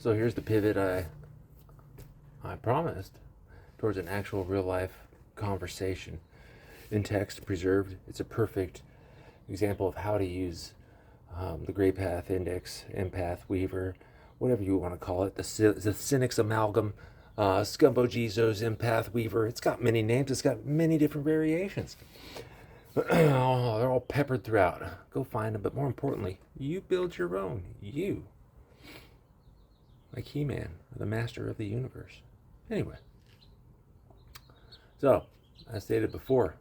So here's the pivot I promised towards an actual real life conversation in text preserved. It's a perfect example of how to use the Gray Path Index, Empath, Weaver, whatever you want to call it, the Cynics Amalgam, Scumbo Jesus, Empath, Weaver. It's got many names, it's got many different variations. They're all peppered throughout. Go find them, but more importantly, you build your own. You. Like He-Man, the master of the universe. Anyway. So, as stated before,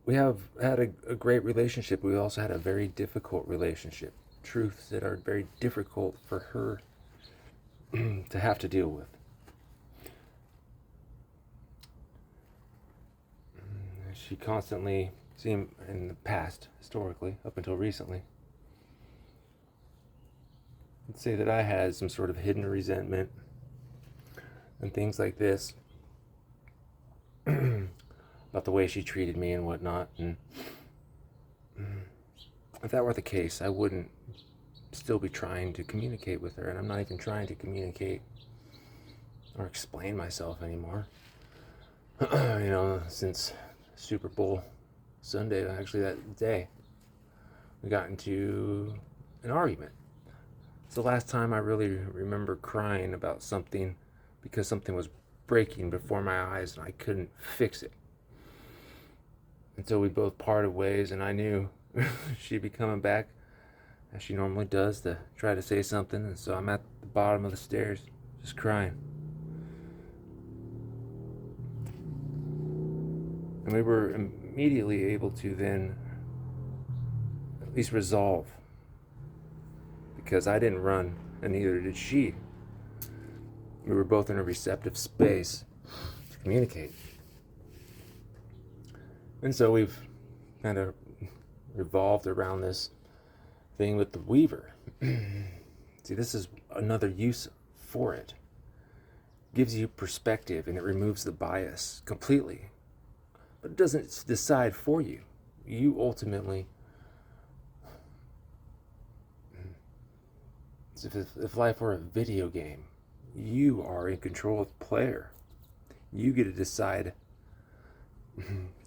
we have had a great relationship. We also had a very difficult relationship. Truths that are very difficult for her to have to deal with. She constantly seemed, in the past, historically, up until recently, let's say that I had some sort of hidden resentment and things like this about the way she treated me and whatnot. And if that were the case, I wouldn't still be trying to communicate with her, and I'm not even trying to communicate or explain myself anymore. Since Super Bowl Sunday, actually that day, we got into an argument. It's the last time I really remember crying about something because something was breaking before my eyes and I couldn't fix it. And so we both parted ways, and I knew she'd be coming back as she normally does to try to say something, and so I'm at the bottom of the stairs just crying. And we were immediately able to then at least resolve, because I didn't run and neither did she. We were both in a receptive space to communicate. And so we've kind of revolved around this thing with the Weaver. See, this is another use for it. Gives you perspective and it removes the bias completely. But it doesn't decide for you. You ultimately, if life were a video game, you are in control of the player. You get to decide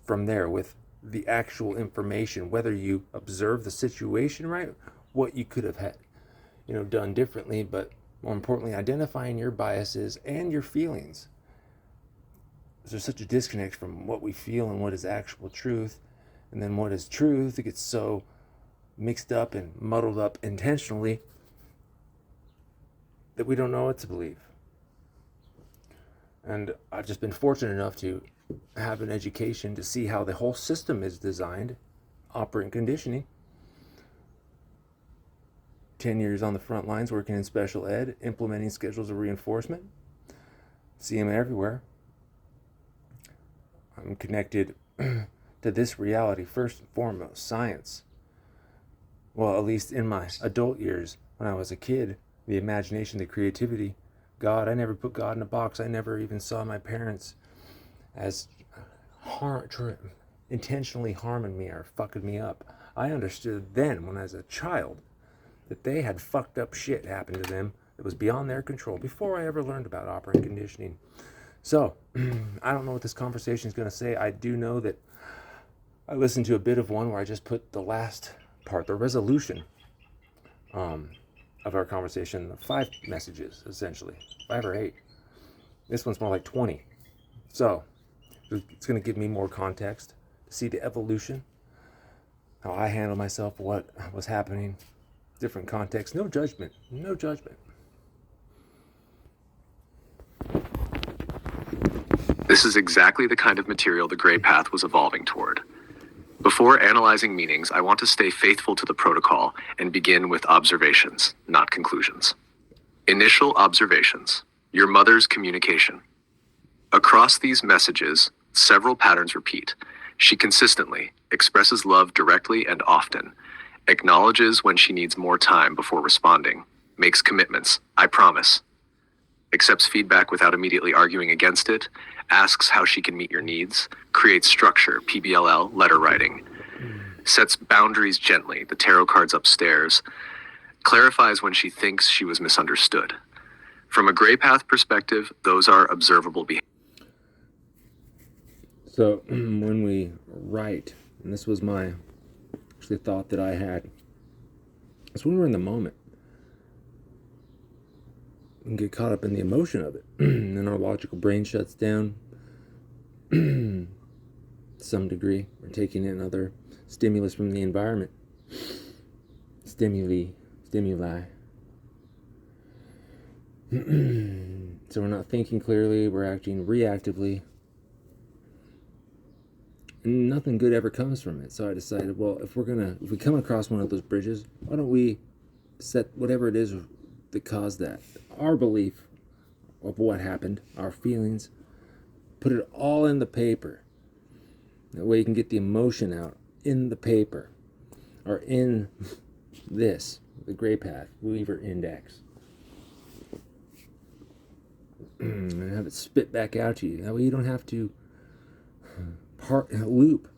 from there with the actual information, whether you observe the situation right, what you could have had, done differently, but more importantly, identifying your biases and your feelings. There's such a disconnect from what we feel and what is actual truth, and then what is truth. It gets so mixed up and muddled up intentionally that we don't know what to believe. And I've just been fortunate enough to have an education to see how the whole system is designed, operant conditioning. 10 years on the front lines working in special ed, implementing schedules of reinforcement. See them everywhere. I'm connected to this reality first and foremost, science. Well, at least in my adult years, when I was a kid, the imagination, the creativity, God, I never put God in a box. I never even saw my parents as intentionally harming me or fucking me up. I understood then, when I was a child, that they had fucked up shit happen to them that was beyond their control before I ever learned about operant conditioning. So, I don't know what this conversation is going to say. I do know that I listened to a bit of one where I just put the last part, the resolution of our conversation, 5 messages, essentially. 5 or 8. This one's more like 20. So, it's going to give me more context to see the evolution, how I handle myself, what was happening, different contexts. No judgment. No judgment. This is exactly the kind of material the Gray Path was evolving toward. Before analyzing meanings, I want to stay faithful to the protocol and begin with observations, not conclusions. Initial observations. Your mother's communication. Across these messages, several patterns repeat. She consistently expresses love directly and often, acknowledges when she needs more time before responding, makes commitments, I promise, accepts feedback without immediately arguing against it, asks how she can meet your needs, creates structure, PBLL, letter writing, sets boundaries gently, the tarot cards upstairs, clarifies when she thinks she was misunderstood. From a gray path perspective, those are observable behaviors. So when we write, and this was my actually thought that I had, it's when we're in the moment and get caught up in the emotion of it. And then our logical brain shuts down to some degree. We're taking in other stimulus from the environment. Stimuli. So we're not thinking clearly, we're acting reactively. And nothing good ever comes from it. So I decided, well, if we come across one of those bridges, why don't we set whatever it is that caused that, our belief of what happened, our feelings, put it all in the paper. That way you can get the emotion out in the paper, or in this, the gray path, Weaver Index. And have it spit back out to you. That way you don't have to loop.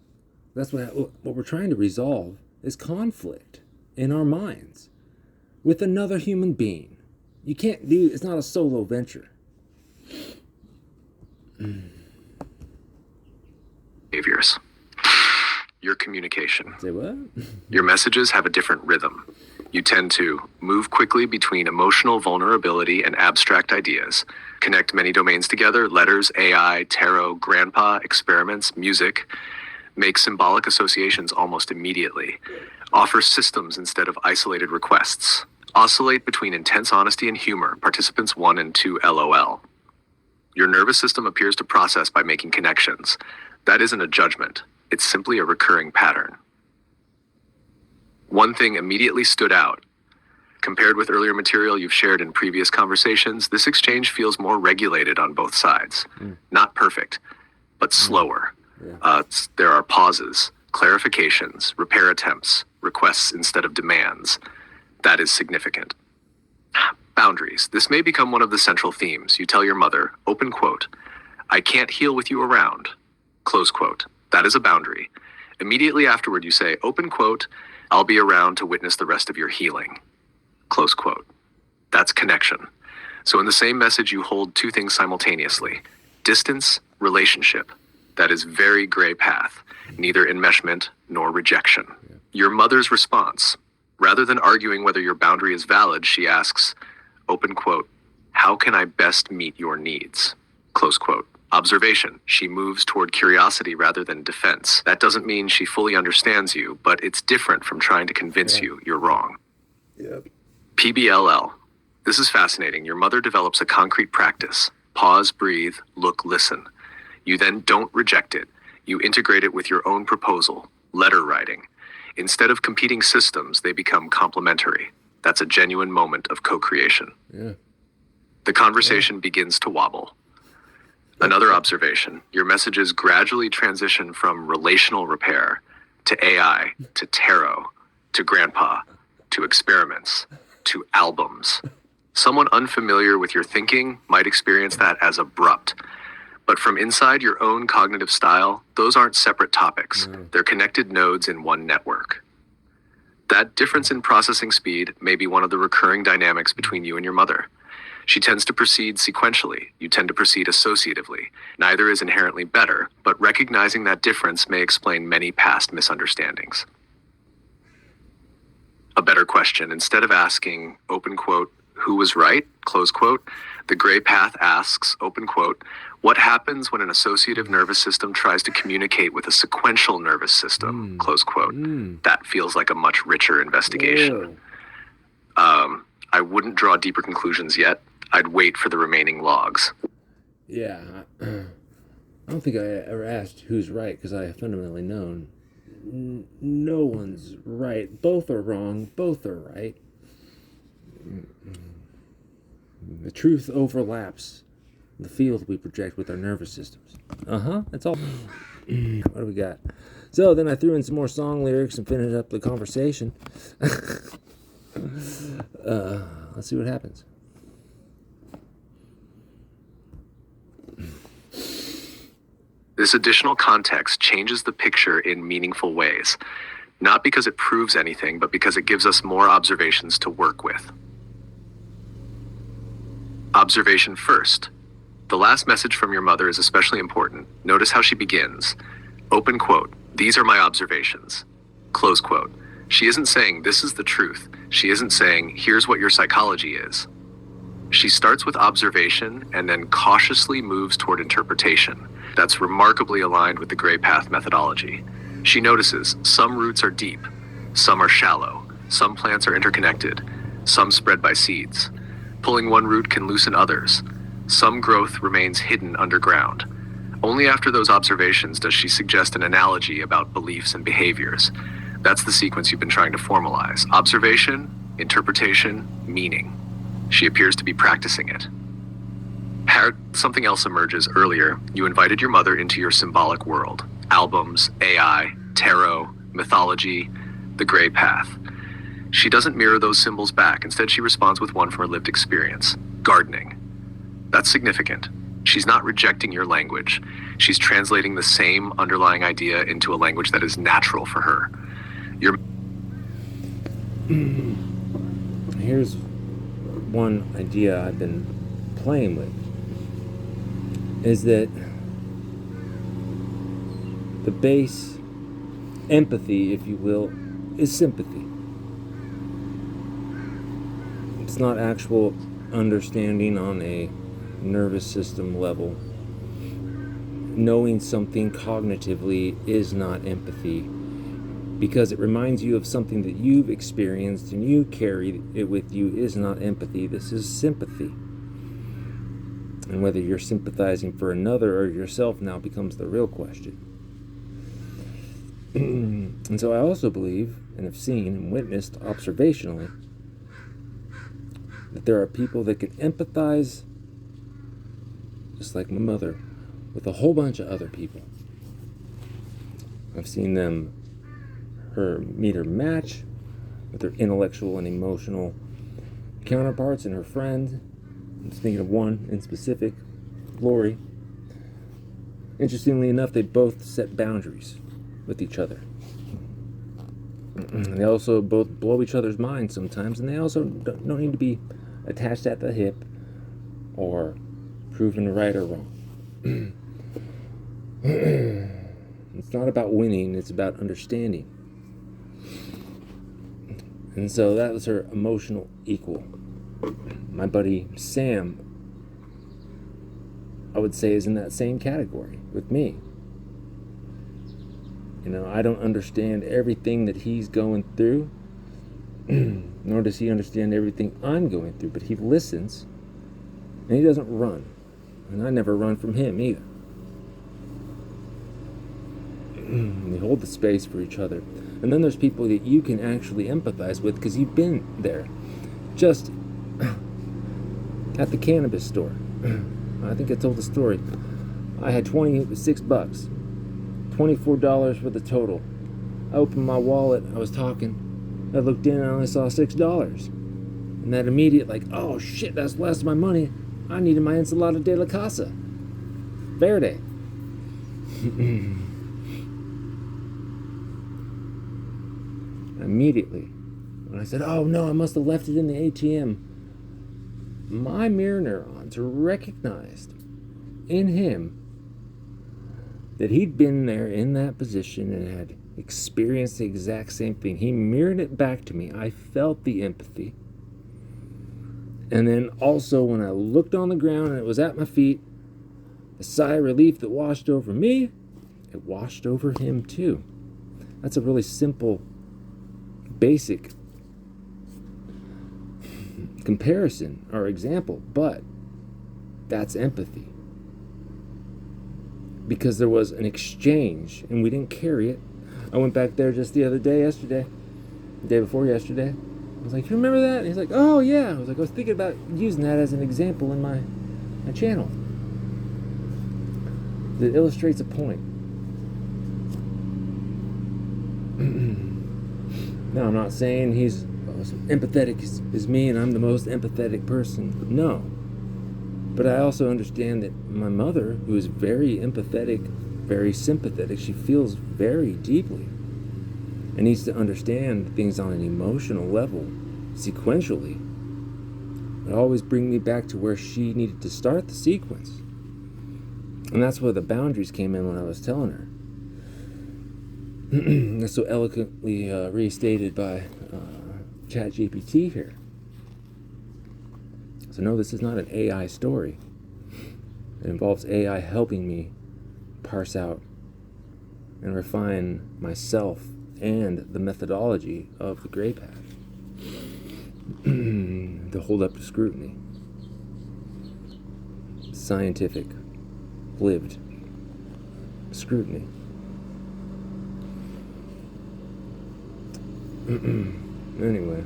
That's what we're trying to resolve is conflict in our minds with another human being. You can't do, it's not a solo venture. Behaviors. Your communication. Say what? Your messages have a different rhythm. You tend to move quickly between emotional vulnerability and abstract ideas, connect many domains together, letters, AI, tarot, grandpa, experiments, music, make symbolic associations almost immediately, offer systems instead of isolated requests, oscillate between intense honesty and humor, participants 1 and 2 LOL. Your nervous system appears to process by making connections. That isn't a judgment. It's simply a recurring pattern. One thing immediately stood out. Compared with earlier material you've shared in previous conversations, this exchange feels more regulated on both sides. Not perfect, but slower. Yeah. There are pauses, clarifications, repair attempts, requests instead of demands. That is significant. Boundaries. This may become one of the central themes. You tell your mother, open quote, "I can't heal with you around," close quote. That is a boundary. Immediately afterward, you say, open quote, "I'll be around to witness the rest of your healing," close quote. That's connection. So in the same message, you hold two things simultaneously: distance, relationship. That is very gray path, neither enmeshment nor rejection. Your mother's response: rather than arguing whether your boundary is valid, she asks, open quote, "How can I best meet your needs?" Close quote. Observation: she moves toward curiosity rather than defense. That doesn't mean she fully understands you, but it's different from trying to convince you you're wrong. Yep. PBLL. This is fascinating. Your mother develops a concrete practice. Pause, breathe, look, listen. You then don't reject it. You integrate it with your own proposal, letter writing. Instead of competing systems, they become complementary. That's a genuine moment of co-creation. Yeah. The conversation begins to wobble. Another observation: your messages gradually transition from relational repair to AI, to tarot, to grandpa, to experiments, to albums. Someone unfamiliar with your thinking might experience that as abrupt. But from inside your own cognitive style, those aren't separate topics. They're connected nodes in one network. That difference in processing speed may be one of the recurring dynamics between you and your mother. She tends to proceed sequentially. You tend to proceed associatively. Neither is inherently better, but recognizing that difference may explain many past misunderstandings. A better question: instead of asking, open quote, "Who was right?" close quote, the gray path asks, open quote, "What happens when an associative nervous system tries to communicate with a sequential nervous system?" Close quote. That feels like a much richer investigation. I wouldn't draw deeper conclusions yet. I'd wait for the remaining logs. Yeah. I don't think I ever asked who's right, because I fundamentally known no one's right. Both are wrong. Both are right. The truth overlaps the field we project with our nervous systems. That's all. What do we got? So then I threw in some more song lyrics and finished up the conversation. Let's see what happens. This additional context changes the picture in meaningful ways. not because it proves anything, but because it gives us more observations to work with. Observation first. The last message from your mother is especially important. Notice how she begins. Open quote, "These are my observations." Close quote. She isn't saying this is the truth. She isn't saying here's what your psychology is. She starts with observation and then cautiously moves toward interpretation. That's remarkably aligned with the Gray Path methodology. She notices some roots are deep, some are shallow, some plants are interconnected, some spread by seeds. Pulling one root can loosen others. Some growth remains hidden underground. Only after those observations does she suggest an analogy about beliefs and behaviors. That's the sequence you've been trying to formalize. Observation, interpretation, meaning. She appears to be practicing it. Something else emerges earlier. You invited your mother into your symbolic world. Albums, AI, tarot, mythology, the Gray Path. She doesn't mirror those symbols back. Instead, she responds with one from her lived experience. Gardening. That's significant. She's not rejecting your language. She's translating the same underlying idea into a language that is natural for her. Here's one idea I've been playing with, is that the base empathy, if you will, is sympathy. It's not actual understanding on a nervous system level. Knowing something cognitively is not empathy, because it reminds you of something that you've experienced and you carry it with you is not empathy. This is sympathy. And whether you're sympathizing for another or yourself now becomes the real question. And so I also believe, and have seen and witnessed observationally, that there are people that can empathize, just like my mother, with a whole bunch of other people. I've seen them meet her match with her intellectual and emotional counterparts and her friend. I'm just thinking of one in specific, Lori. Interestingly enough, they both set boundaries with each other. They also both blow each other's minds sometimes, and they also don't need to be attached at the hip or proven right or wrong. It's not about winning, it's about understanding. And so that was her emotional equal. My buddy Sam, I would say, is in that same category with me. You know, I don't understand everything that he's going through, nor does he understand everything I'm going through, but he listens, and he doesn't run. And I never run from him either. We hold the space for each other. And then there's people that you can actually empathize with because you've been there. Just at the cannabis store. I think I told the story. I had $26, $24 for the total. I opened my wallet, I was talking. I looked in and I only saw $6. And that immediate, like, oh shit, that's less of my money. I needed my ensalada de la casa. Verde. Immediately, when I said, oh no, I must have left it in the ATM, my mirror neurons recognized in him that he'd been there in that position and had experienced the exact same thing. He mirrored it back to me. I felt the empathy. And then also when I looked on the ground and it was at my feet, the sigh of relief that washed over me, it washed over him too. That's a really simple, basic comparison or example, but that's empathy. Because there was an exchange and we didn't carry it. I went back there just the day before yesterday. I was like, you remember that? And he's like, oh yeah. I was was thinking about using that as an example in my channel that illustrates a point. Now, I'm not saying he's as empathetic as me and I'm the most empathetic person. No. But I also understand that my mother, who is very empathetic, very sympathetic, she feels very deeply. and needs to understand things on an emotional level, sequentially. It always bring me back to where she needed to start the sequence. And that's where the boundaries came in when I was telling her. That's so eloquently restated by ChatGPT here. So no, this is not an AI story. It involves AI helping me parse out and refine myself and the methodology of the gray path to hold up to scrutiny. Scientific, lived scrutiny. Anyway,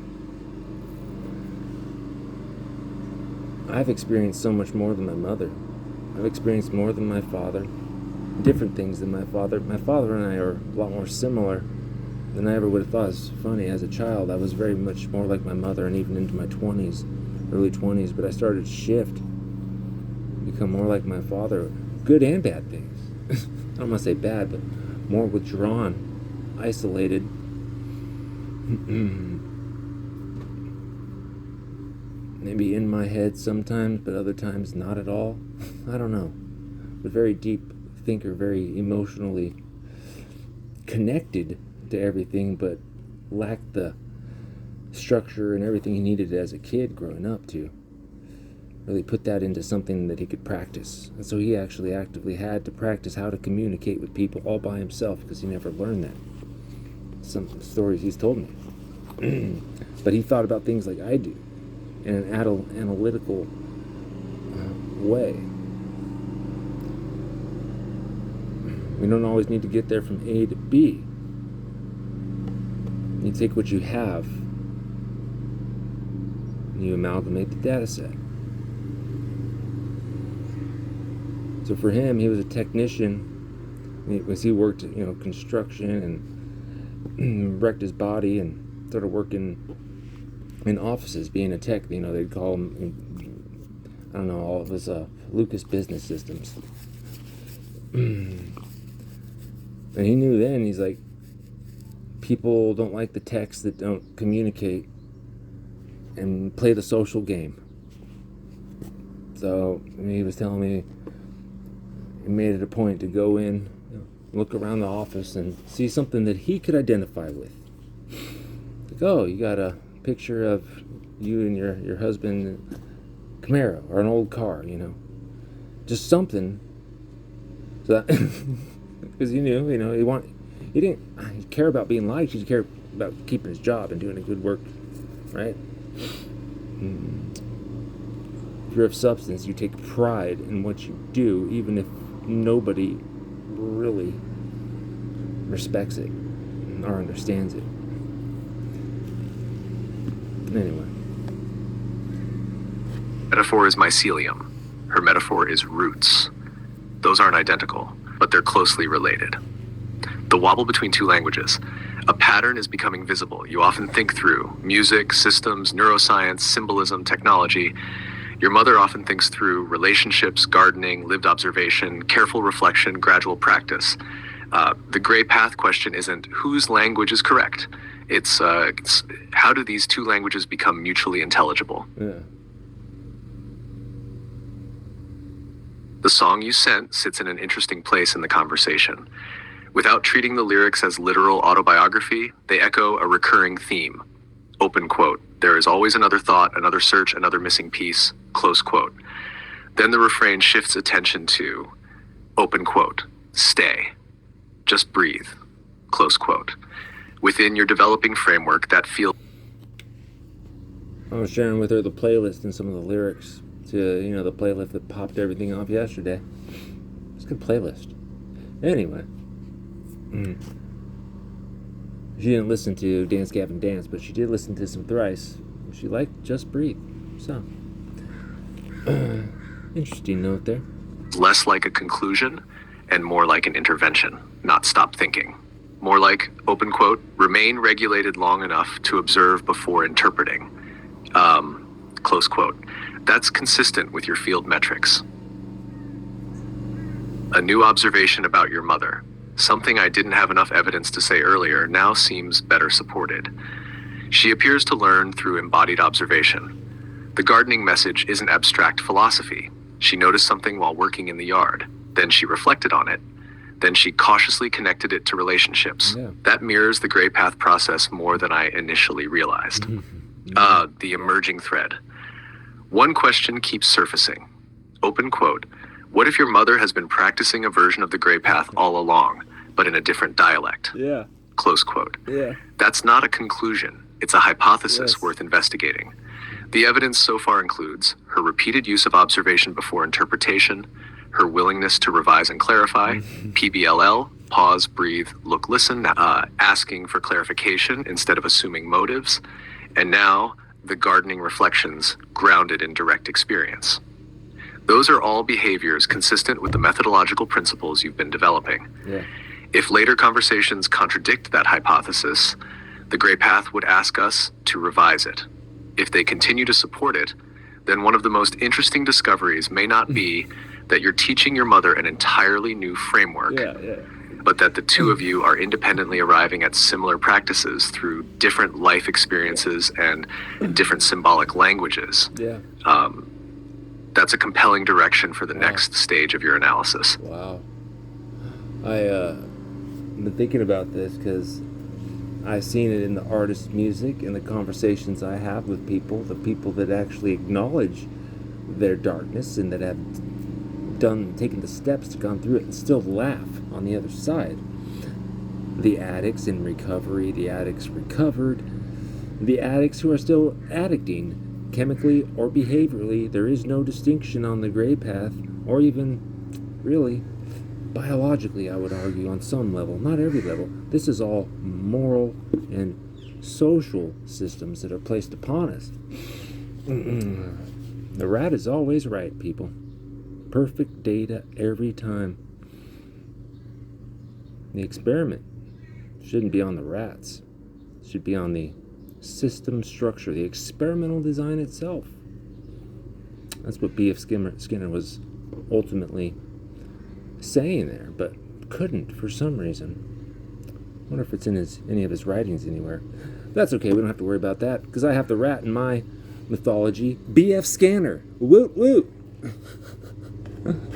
I've experienced so much more than my mother. I've experienced more than my father, different things than my father. My father and I are a lot more similar than I ever would have thought. It's funny, as a child, I was very much more like my mother, and even into my 20s, early 20s, but I started to shift, become more like my father. Good and bad things. I don't want to say bad, but more withdrawn, isolated. Maybe in my head sometimes, but other times not at all. I don't know. But very deep thinker, very emotionally connected to everything, but lacked the structure and everything he needed as a kid growing up to really put that into something that he could practice. And so he actually actively had to practice how to communicate with people all by himself, because he never learned that. Some stories he's told me. But he thought about things like I do, in an analytical way. We don't always need to get there from A to B. You take what you have, and you amalgamate the data set. So for him, he was a technician. He worked, construction, and wrecked his body and started working in offices, being a tech. They'd call him, I don't know, all of his Lucas Business Systems. And he knew then, he's like, people don't like the techs that don't communicate and play the social game. So he was telling me he made it a point to go in, look around the office and see something that he could identify with. Like, oh, you got a picture of you and your husband Camaro, or an old car, just something. So because he knew, he didn't care about being liked. He cared about keeping his job and doing a good work, right? If you're of substance, you take pride in what you do, even if nobody really respects it or understands it. Anyway. Metaphor is mycelium. Her metaphor is roots. Those aren't identical, but they're closely related. The wobble between two languages. A pattern is becoming visible. You often think through music, systems, neuroscience, symbolism, technology. Your mother often thinks through relationships, gardening, lived observation, careful reflection, gradual practice. The gray path question isn't whose language is correct. It's how do these two languages become mutually intelligible? Yeah. The song you sent sits in an interesting place in the conversation. Without treating the lyrics as literal autobiography, they echo a recurring theme. Open quote. There is always another thought, another search, another missing piece. Close quote. Then the refrain shifts attention to, open quote, stay. Just breathe. Close quote. Within your developing framework, that feels... I was sharing with her the playlist and some of the lyrics to, the playlist that popped everything off yesterday. It's a good playlist. Anyway. She didn't listen to Dance Gavin Dance, but she did listen to some Thrice. She liked Just Breathe. So, interesting note there. less like a conclusion and more like an intervention, not stop thinking. More like, open quote, remain regulated long enough to observe before interpreting. Close quote. That's consistent with your field metrics. A new observation about your mother. Something I didn't have enough evidence to say earlier now seems better supported. She appears to learn through embodied observation. The gardening message isn't abstract philosophy. She noticed something while working in the yard. Then she reflected on it. Then she cautiously connected it to relationships. Yeah. That mirrors the gray path process more than I initially realized. The emerging thread. One question keeps surfacing. Open quote. What if your mother has been practicing a version of the gray path all along, but in a different dialect? Yeah. Close quote. Yeah. That's not a conclusion. It's a hypothesis Yes. worth investigating. The evidence so far includes her repeated use of observation before interpretation, her willingness to revise and clarify, PBLL, pause, breathe, look, listen, asking for clarification instead of assuming motives, and now the gardening reflections grounded in direct experience. Those are all behaviors consistent with the methodological principles you've been developing. Yeah. If later conversations contradict that hypothesis, the gray path would ask us to revise it. If they continue to support it, then one of the most interesting discoveries may not be that you're teaching your mother an entirely new framework, but that the two of you are independently arriving at similar practices through different life experiences and different symbolic languages. Yeah. That's a compelling direction for the next stage of your analysis. Wow. I've been thinking about this because I've seen it in the artist's music and the conversations I have with people, the people that actually acknowledge their darkness and that have taken the steps to gone through it and still laugh on the other side. The addicts in recovery, the addicts recovered, the addicts who are still addicting, chemically or behaviorally. There is no distinction on the gray path, or even really biologically, I would argue, on some level, not every level. This is all moral and social systems that are placed upon us. The rat is always right, people. Perfect data every time. The experiment shouldn't be on the rats. It should be on the system structure, the experimental design itself. That's what B.F. Skinner was ultimately saying there, but couldn't for some reason. I wonder if it's in any of his writings anywhere. That's okay, we don't have to worry about that, because I have the rat in my mythology, B.F. Skinner. Woot woot!